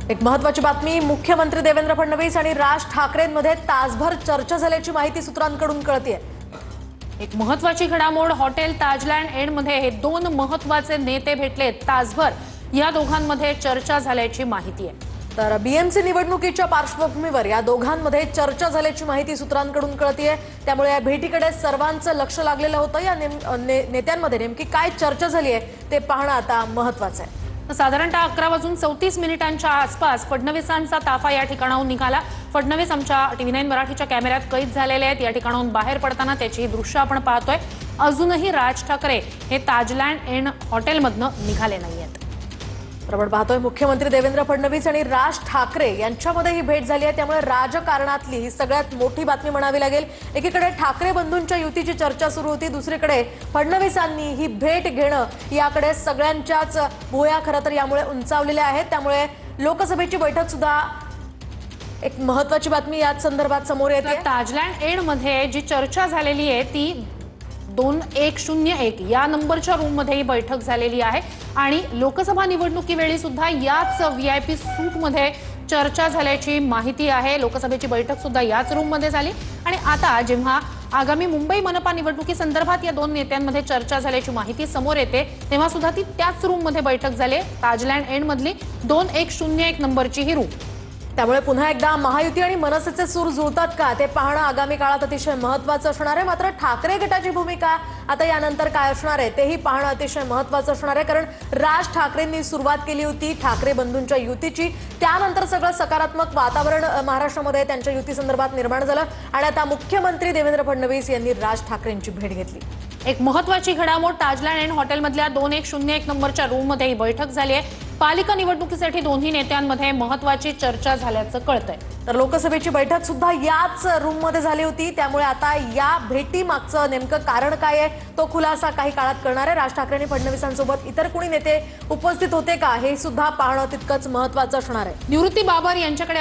एक महत्त्वाची बातमी, मुख्यमंत्री देवेंद्र फडणवीस आणि राज ठाकरेंमध्ये तासभर चर्चा झाल्याची माहिती सूत्रांकडून कळतेय। एक महत्त्वाची घडामोड, हॉटेल ताजलँड एंडमध्ये हे दोन महत्त्वाचे नेते भेटले। तासभर या दोघांमध्ये चर्चा झाल्याची माहिती आहे। तर बीएमसी निवडणुकीच्या पार्श्वभूमीवर या दोघांमध्ये चर्चा झाल्याची माहिती सूत्रांकडून कळतेय। त्यामुळे या भेटीकडे सर्वांचं लक्ष लागलेलं होतं। या नेत्यांमध्ये नेमकी काय चर्चा झाली आहे ते पाहणं आता महत्त्वाचं आहे। साधारणतः 11:34 आसपास फडणवीसांचा ताफा या ठिकाणाहून निघाला। फडणवीस आमच्या TV9 मराठीच्या कॅमेऱ्यात कैद झालेले आहेत। या ठिकाणाहून बाहेर पडताना त्याची दृश्य आपण पाहतोय। अजूनही राज ठाकरे हे ताजलँड एंड हॉटेलमधनं निघाले नाहीयेत। आपण पाहतोय मुख्यमंत्री देवेंद्र फडणवीस आणि राज ठाकरे यांच्यामध्ये ही भेट झाली आहे। त्यामुळे राजकारणातली ही सगळ्यात मोठी बातमी म्हणावी लागेल। एकीकडे ठाकरे बंधूंच्या युतीची चर्चा सुरू होती, दुसरीकडे फडणवीसांनी ही भेट घेणं याकडे सगळ्यांच्याच भुवया खरं तर यामुळे उंचावलेल्या आहेत। त्यामुळे लोकसभेची बैठक सुद्धा एक महत्त्वाची बातमी याच संदर्भात समोर येते। ताजलँड एंडमध्ये जी चर्चा झालेली आहे ती 2101 या नंबरच्या रूममध्ये ही बैठक झालेली आहे आणि लोकसभा निवडणुकीवेळी सुद्धा याच VIP सूटमध्ये चर्चा झाल्याची माहिती आहे। लोकसभेची बैठक सुद्धा याच रूममध्ये झाली आणि आता जेव्हा आगामी मुंबई मनपा निवडणुकी संदर्भात या दोन नेत्यांमध्ये चर्चा झाल्याची माहिती समोर येते तेव्हा सुद्धा ती त्याच रूममध्ये बैठक झाली। ताजलँड एंडमधली 2101 नंबरची ही रूम। त्यामुळे पुन्हा एकदा महायुती आणि मनसेचे सूर जुळतात का ते पाहणं आगामी काळात अतिशय महत्त्वाचं असणार आहे। मात्र ठाकरे गटाची भूमिका आता यानंतर काय असणार आहे तेही पाहणं अतिशय महत्त्वाचं असणार आहे। कारण राज ठाकरेंनी सुरुवात केली होती ठाकरे बंधूंच्या युतीची, त्यानंतर सगळं सकारात्मक वातावरण महाराष्ट्रामध्ये त्यांच्या युती संदर्भात निर्माण झालं आणि आता मुख्यमंत्री देवेंद्र फडणवीस यांनी राज ठाकरेंची भेट घेतली। एक महत्त्वाची घडामोड, ताजलँड एंड हॉटेलमधल्या 2101 नंबरच्या रूममध्ये ही बैठक झाली आहे। पालिका निवडणुकीसाठी दोन्ही नेत्यांमध्ये महत्त्वाची चर्चा झाल्याचं कळतंय। तर लोकसभेची बैठक सुद्धा याच रूममध्ये झाली होती। त्यामुळे आता या भेटीमागचं नेमकं कारण काय आहे तो खुलासा काही काळात करणार आहे। राज ठाकरे आणि फडणवीसांसोबत इतर कोणी नेते उपस्थित होते का हे सुद्धा पाहणं तितकंच महत्त्वाचं असणार आहे। निवृत्ती बाबर यांच्याकडे